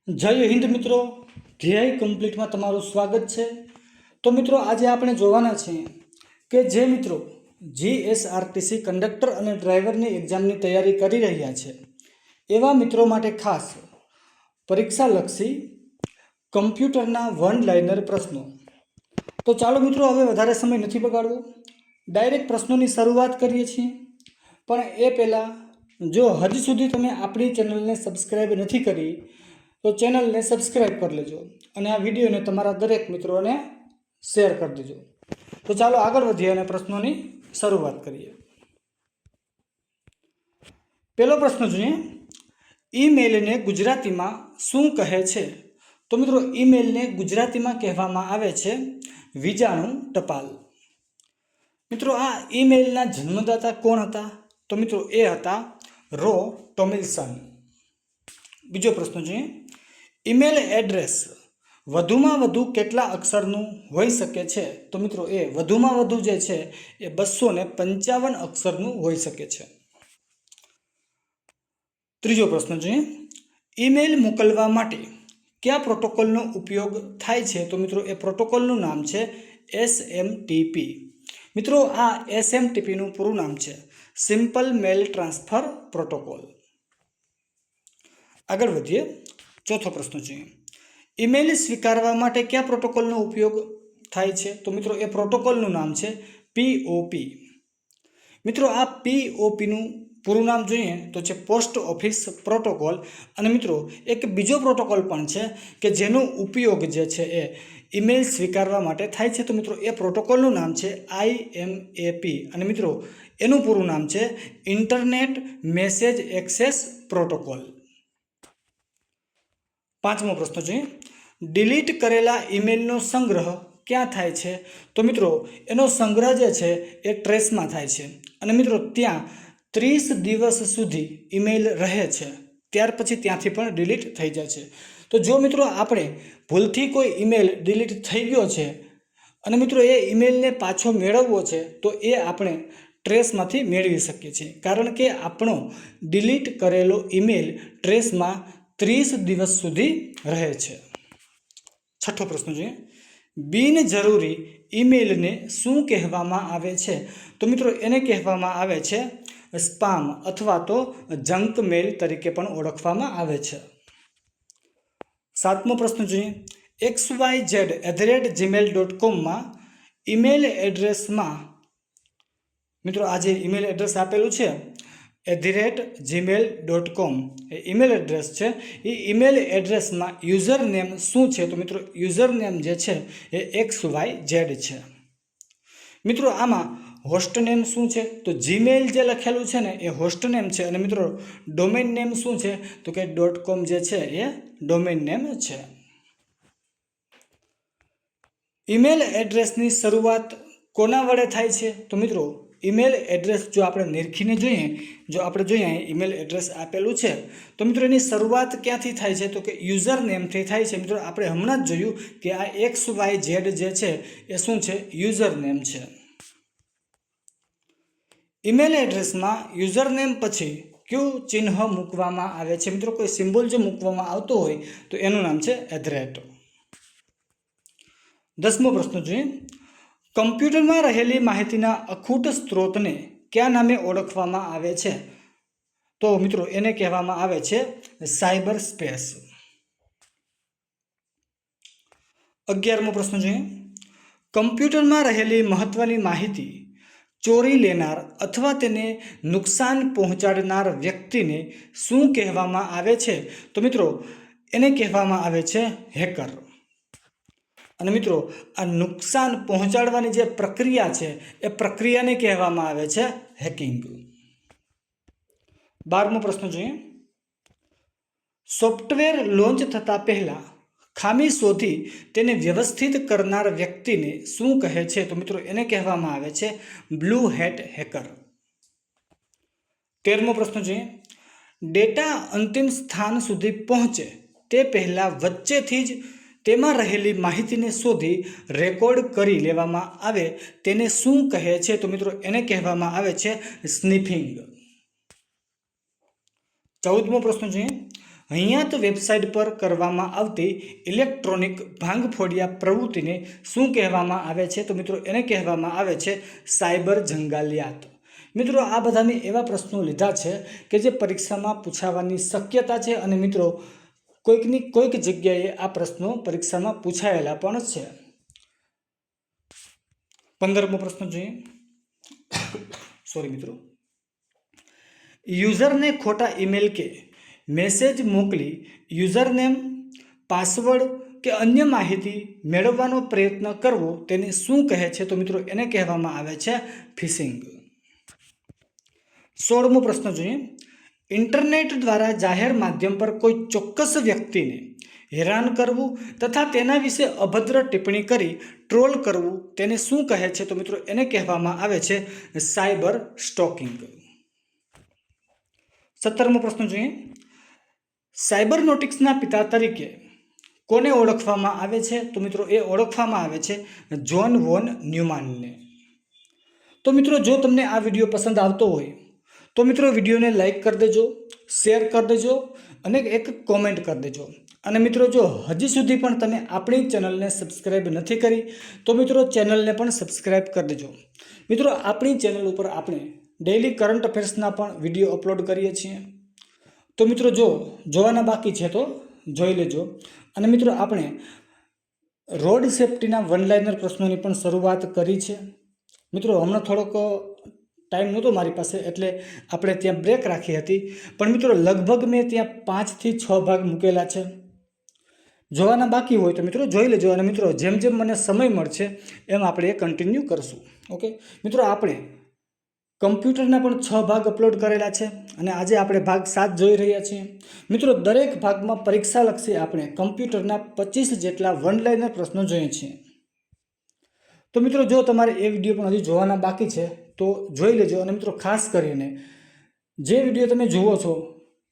જય હિન્દ મિત્રો, ધ્યેય કમ્પ્લીટમાં તમારું સ્વાગત છે। તો મિત્રો આજે આપણે જોવાના છીએ કે જે મિત્રો જીએસઆરટીસી કંડક્ટર અને ડ્રાઈવરની એક્ઝામની તૈયારી કરી રહ્યા છે એવા મિત્રો માટે ખાસ પરીક્ષાલક્ષી કમ્પ્યુટરના વન લાઇનર પ્રશ્નો। તો ચાલો મિત્રો હવે વધારે સમય નથી બગાડવો, ડાયરેક્ટ પ્રશ્નોની શરૂઆત કરીએ છીએ। પણ એ પહેલાં જો હજી સુધી તમે આપણી ચેનલને સબસ્ક્રાઈબ નથી કરી તો ચેનલને સબસ્ક્રાઈબ કરી લેજો અને આ વિડીયોને તમારા દરેક મિત્રોને શેર કરી દેજો। તો ચાલો આગળ વધીએ અને પ્રશ્નોની શરૂઆત કરીએ। પહેલો પ્રશ્ન જોઈએ, ઈમેલને ગુજરાતીમાં શું કહે છે? તો મિત્રો ઈમેલને ગુજરાતીમાં કહેવામાં આવે છે વીજાણું ટપાલ। મિત્રો આ ઈમેલના જન્મદાતા કોણ હતા? તો મિત્રો એ હતા રો ટોમિલ્સન। બીજો પ્રશ્ન જોઈએ, ઈમેલ એડ્રેસ વધુમાં વધુ કેટલા અક્ષરનું હોઈ શકે છે? તો મિત્રો એ વધુમાં વધુ જે છે એ 255 અક્ષરનું હોઈ શકે છે। ત્રીજો પ્રશ્ન જોઈએ, ઈમેલ મોકલવા માટે કયા પ્રોટોકોલનો ઉપયોગ થાય છે? તો મિત્રો એ પ્રોટોકોલનું નામ છે SMTP। મિત્રો આ SMTPનું પૂરું નામ છે સિમ્પલ મેલ ટ્રાન્સફર પ્રોટોકોલ। આગળ વધીએ, ચોથો પ્રશ્ન જોઈએ, ઈમેલ સ્વીકારવા માટે કયા પ્રોટોકોલનો ઉપયોગ થાય છે? તો મિત્રો એ પ્રોટોકોલનું નામ છે POP। મિત્રો આ POPનું પૂરું નામ જોઈએ તો છે પોસ્ટ ઓફિસ પ્રોટોકોલ। અને મિત્રો એક બીજો પ્રોટોકોલ પણ છે કે જેનો ઉપયોગ જે છે એ ઈમેલ સ્વીકારવા માટે થાય છે। તો મિત્રો એ પ્રોટોકોલનું નામ છે IMAP અને મિત્રો એનું પૂરું નામ છે ઇન્ટરનેટ મેસેજ એક્સેસ પ્રોટોકોલ। પાંચમો પ્રશ્ન જોઈએ, ડિલીટ કરેલા ઈમેલનો સંગ્રહ ક્યાં થાય છે? તો મિત્રો એનો સંગ્રહ જે છે એ ટ્રેસમાં થાય છે અને મિત્રો ત્યાં 30 દિવસ સુધી ઈમેલ રહે છે, ત્યાર પછી ત્યાંથી પણ ડિલીટ થઈ જાય છે। તો જો મિત્રો આપણે ભૂલથી કોઈ ઈમેલ ડિલીટ થઈ ગયો છે અને મિત્રો એ ઈમેલને પાછો મેળવવો છે તો એ આપણે ટ્રેસમાંથી મેળવી શકીએ છીએ, કારણ કે આપણો ડિલીટ કરેલો ઈમેલ ટ્રેસમાં 30 દિવસ સુધી રહે છે। છઠ્ઠો પ્રશ્ન જોઈએ, બિનજરૂરી ઈમેલને શું કહેવામાં આવે છે? તો મિત્રો એને કહેવામાં આવે છે સ્પામ અથવા તો જંક મેલ તરીકે પણ ઓળખવામાં આવે છે। સાતમો પ્રશ્ન જોઈએ, xyz@gmail.com ઈમેલ એડ્રેસમાં મિત્રો આ જે ઈમેલ એડ્રેસ આપેલું છે @gmail.com એ ઈમેલ એડ્રેસ છે, એ ઈમેલ એડ્રેસમાં યુઝર નેમ શું છે? તો મિત્રો યુઝર નેમ જે છે એ XYZ છે। મિત્રો આમાં હોસ્ટ નેમ શું છે? તો જીમેલ જે લખેલું છે ને એ હોસ્ટ નેમ છે અને મિત્રો ડોમેન નેમ શું છે? તો કે .com જે છે એ ડોમેન નેમ છે। ઈમેલ એડ્રેસની શરૂઆત કોના વડે થાય છે? તો મિત્રો ઈમેલ એડ્રેસ જો આપણે નિરખીને જોઈએ, જો આપણે જોઈએ ઈમેલ એડ્રેસ આપેલું છે તો મિત્રો એની શરૂઆત ક્યાંથી થાય છે? તો કે યુઝર નેમથી થાય છે। મિત્રો આપણે હમણાં જ જોયું કે આ XYZ જે છે એ શું છે? યુઝર નેમ છે। ઈમેલ એડ્રેસમાં યુઝર નેમ પછી કયું ચિહ્ન મૂકવામાં આવે છે? મિત્રો કોઈ સિમ્બોલ જો મૂકવામાં આવતો હોય તો એનું નામ છે @। દસમો પ્રશ્ન જોઈએ, કમ્પ્યુટરમાં રહેલી માહિતીના અખૂટ સ્ત્રોતને કયા નામે ઓળખવામાં આવે છે? તો મિત્રો એને કહેવામાં આવે છે સાયબર સ્પેસ। 11મો પ્રશ્ન જોઈએ, કમ્પ્યુટરમાં રહેલી મહત્વની માહિતી ચોરી લેનાર અથવા તેને નુકસાન પહોંચાડનાર વ્યક્તિને શું કહેવામાં આવે છે? તો મિત્રો એને કહેવામાં આવે છે હેકર। અને મિત્રો આ નુકસાન પહોંચાડવાની જે પ્રક્રિયા છે એ પ્રક્રિયાને કહેવામાં આવે છે હેકિંગ। 12મો પ્રશ્ન જોઈએ, સોફ્ટવેર લોન્ચ થતાં પહેલાં ખામી શોધી તેને વ્યવસ્થિત કરનાર વ્યક્તિને શું કહે છે? તો મિત્રો એને કહેવામાં આવે છે બ્લુ હેટ હેકર। 13મો પ્રશ્ન જોઈએ, ડેટા અંતિમ સ્થાન સુધી પહોંચે તે પહેલાં વચ્ચેથી જ તેમાં રહેલી માહિતીને શોધી રેકોર્ડ કરી લેવામાં આવે તેને શું કહે છે? તો મિત્રો એને કહેવામાં આવે છે સ્નીફિંગ। 14મો પ્રશ્ન જોઈએ, હૈયાત વેબસાઇટ પર કરવામાં આવતી ઇલેક્ટ્રોનિક ભાંગફોડિયા પ્રવૃત્તિને શું કહેવામાં આવે છે? તો મિત્રો એને કહેવામાં આવે છે સાયબર જંગાલિયાત. મિત્રો આ બધાની એવા પ્રશ્નો લીધા છે કે જે પરીક્ષામાં પૂછાવાની શક્યતા છે અને મિત્રો કોઈક જગ્યાએ આ પ્રશ્નો પરીક્ષામાં પૂછાયેલા પણ છે. 15મો પ્રશ્ન જોઈએ. સોરી મિત્રો, યુઝરને ખોટા ઈમેલ કે મેસેજ મોકલી યુઝરનેમ, પાસવર્ડ કે અન્ય માહિતી મેળવવાનો પ્રયત્ન કરવો તેને શું કહે છે? તો મિત્રો એને કહેવામાં આવે છે ફિશિંગ. 16મો પ્રશ્ન જોઈએ. ઇન્ટરનેટ દ્વારા જાહેર માધ્યમ પર કોઈ ચોક્કસ વ્યક્તિને હેરાન કરવું તથા તેના વિશે અભદ્ર ટિપ્પણી કરી ટ્રોલ કરવું તેને શું કહે છે? તો મિત્રો એને કહેવામાં આવે છે સાયબર સ્ટોકિંગ. 17મો પ્રશ્ન જોઈએ. સાયબરનોટિક્સના પિતા તરીકે કોને ઓળખવામાં આવે છે? તો મિત્રો એ ઓળખવામાં આવે છે જ્હોન વોન ન્યુમાનને. તો મિત્રો જો તમને આ વિડીયો પસંદ આવતો હોય તો મિત્રો વિડીયોને લાઈક કરી દેજો, શેર કરી દેજો અને એક કોમેન્ટ કરી દેજો. અને મિત્રો જો હજી સુધી પણ તમે આપણી ચેનલને સબસ્ક્રાઈબ નથી કરી તો મિત્રો ચેનલને પણ સબસ્ક્રાઈબ કરી દેજો. મિત્રો આપણી ચેનલ ઉપર આપણે ડેઈલી કરંટ અફેર્સના પણ વિડીયો અપલોડ કરીએ છીએ. તો મિત્રો જો જોવાના બાકી છે તો જોઈ લેજો. અને મિત્રો આપણે રોડ સેફ્ટીના વન લાઇનર પ્રશ્નોની પણ શરૂઆત કરી છે. મિત્રો હમણાં થોડોક ટાઈમ નહોતો મારી પાસે એટલે આપણે ત્યાં બ્રેક રાખી હતી, પણ મિત્રો લગભગ મેં ત્યાં 5 થી 6 ભાગ મૂકેલા છે. જોવાના બાકી હોય તો મિત્રો જોઈ લેજો. અને મિત્રો જેમ જેમ મને સમય મળશે એમ આપણે એ કન્ટિન્યુ કરશું. ઓકે મિત્રો, આપણે કમ્પ્યુટરના પણ 6 ભાગ અપલોડ કરેલા છે અને આજે આપણે ભાગ 7 જોઈ રહ્યા છીએ. મિત્રો દરેક ભાગમાં પરીક્ષાલક્ષી આપણે કમ્પ્યુટરના 25 જેટલા વન લાઇનર પ્રશ્નો જોઈએ છીએ. તો મિત્રો જો તમારે એ વિડીયો પણ હજી જોવાના બાકી છે તો જોઈ લેજો. અને મિત્રો ખાસ કરીને જે વિડીયો તમે જુઓ છો,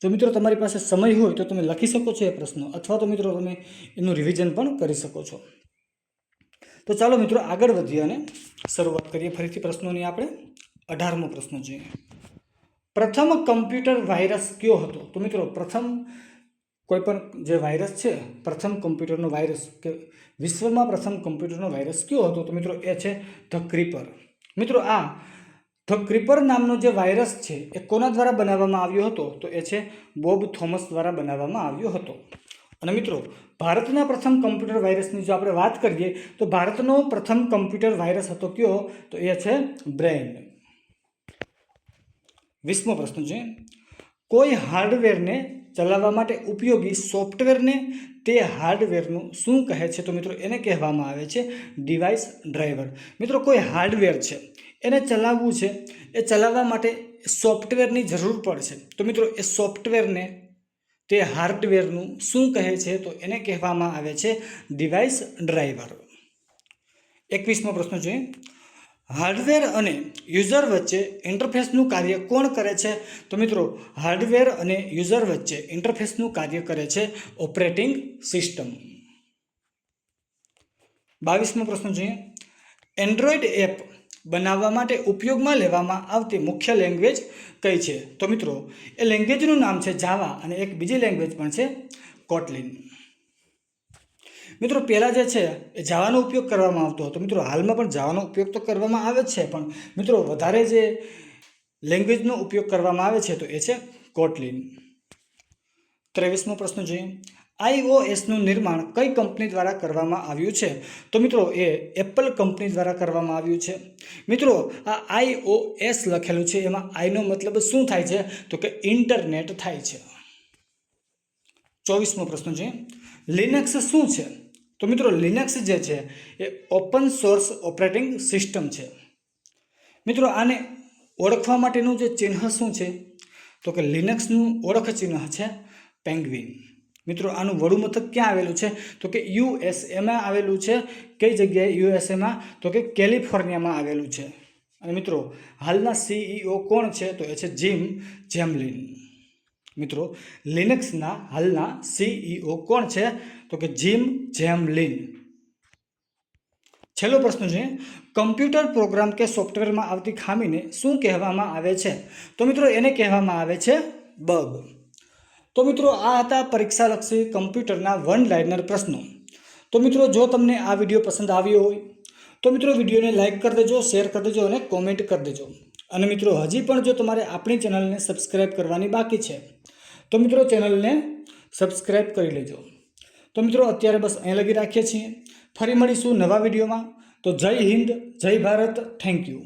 જો મિત્રો તમારી પાસે સમય હોય તો તમે લખી શકો છો એ પ્રશ્નો, અથવા તો મિત્રો તમે એનું રિવિઝન પણ કરી શકો છો. તો ચાલો મિત્રો આગળ વધીએ અને શરૂઆત કરીએ ફરીથી પ્રશ્નોની. આપણે 18મો પ્રશ્ન જોઈએ. પ્રથમ કમ્પ્યુટર વાયરસ કયો હતો? તો મિત્રો પ્રથમ કોઈ પણ જે વાયરસ છે, પ્રથમ કમ્પ્યુટરનો વાયરસ કે વિશ્વમાં પ્રથમ કમ્પ્યુટરનો વાયરસ કયો હતો? તો મિત્રો એ છે ધ ક્રીપર. મિત્રો આ ધ ક્રીપર નામનો જે વાયરસ છે એ કોના દ્વારા બનાવવામાં આવ્યો હતો? તો એ છે બોબ થોમસ દ્વારા બનાવવામાં આવ્યો હતો. અને મિત્રો ભારતના પ્રથમ કમ્પ્યુટર વાયરસની જો આપણે વાત કરીએ તો ભારતનો પ્રથમ કમ્પ્યુટર વાયરસ હતો કયો? તો એ છે બ્રેઇન. 20મો પ્રશ્ન છે. કોઈ હાર્ડવેરને ચલાવવા માટે ઉપયોગી સોફ્ટવેરને તે હાર્ડવેરનું શું કહે છે? તો મિત્રો એને કહેવામાં આવે છે ડિવાઇસ ડ્રાઈવર. મિત્રો કોઈ હાર્ડવેર છે એને ચલાવવું છે, એ ચલાવવા માટે સોફ્ટવેરની જરૂર પડશે. તો મિત્રો એ સોફ્ટવેરને તે હાર્ડવેરનું શું કહે છે? તો એને કહેવામાં આવે છે ડિવાઇસ ડ્રાઈવર. 21મો પ્રશ્ન છે. હાર્ડવેર અને યુઝર વચ્ચે ઇન્ટરફેસનું કાર્ય કોણ કરે છે? તો મિત્રો હાર્ડવેર અને યુઝર વચ્ચે ઇન્ટરફેસનું કાર્ય કરે છે ઓપરેટિંગ સિસ્ટમ. 22મો પ્રશ્ન જોઈએ. એન્ડ્રોઈડ એપ બનાવવા માટે ઉપયોગમાં લેવામાં આવતી મુખ્ય લેંગ્વેજ કઈ છે? તો મિત્રો એ લેંગ્વેજનું નામ છે જાવા અને એક બીજી લેંગ્વેજ પણ છે કોટલિન. મિત્રો પહેલાં જે છે એ જાવાનો ઉપયોગ કરવામાં આવતો હતો. મિત્રો હાલમાં પણ જાવાનો ઉપયોગ તો કરવામાં આવે છે, પણ મિત્રો વધારે જે લેંગ્વેજનો ઉપયોગ કરવામાં આવે છે તો એ છે કોટલિન. 23મો પ્રશ્ન જોઈએ. iOSનું નિર્માણ કઈ કંપની દ્વારા કરવામાં આવ્યું છે? તો મિત્રો એ એપલ કંપની દ્વારા કરવામાં આવ્યું છે. મિત્રો આ iOS લખેલું છે એમાં આઈનો મતલબ શું થાય છે? તો કે ઇન્ટરનેટ થાય છે. 24મો પ્રશ્ન છે. લિનક્સ શું છે? તો મિત્રો લિનક્સ જે છે એ ઓપન સોર્સ ઓપરેટિંગ સિસ્ટમ છે. મિત્રો આને ઓળખવા માટેનું જે ચિહ્ન શું છે? તો કે લિનક્સનું ઓળખ ચિહ્ન છે પેંગ્વિન. મિત્રો આનું વડું મથક ક્યાં આવેલું છે? તો કે યુએસએમાં આવેલું છે. કઈ જગ્યાએ યુએસએમાં? તો કે કેલિફોર્નિયામાં આવેલું છે. અને મિત્રો હાલના CEO કોણ છે? તો એ છે જીમ જેમલિન. મિત્રો લિનક્સના હાલના CEO કોણ છે? તો કે જીમ જેમલિન. છેલ્લો પ્રશ્ન છે. કમ્પ્યુટર પ્રોગ્રામ કે સોફ્ટવેરમાં આવતી ખામીને શું કહેવામાં આવે છે? તો મિત્રો એને કહેવામાં આવે છે બગ. તો મિત્રો આ હતા પરીક્ષાલક્ષી કમ્પ્યુટરના વન લાઇનર પ્રશ્નો. તો મિત્રો જો તમને આ વિડીયો પસંદ આવ્યો હોય તો મિત્રો વિડીયોને લાઇક કરી દેજો, શેર કરી દેજો અને કોમેન્ટ કરી દેજો. અને મિત્રો હજી પણ જો તમારે આપણી ચેનલને સબસ્ક્રાઈબ કરવાની બાકી છે તો મિત્રો ચેનલને સબસ્ક્રાઈબ કરી લેજો. તો મિત્રો અત્યારે બસ અહીં લગી રાખીએ છીએ. ફરી મળીશું નવા વિડીયોમાં. તો જય હિન્દ, જય ભારત, થેન્ક યુ.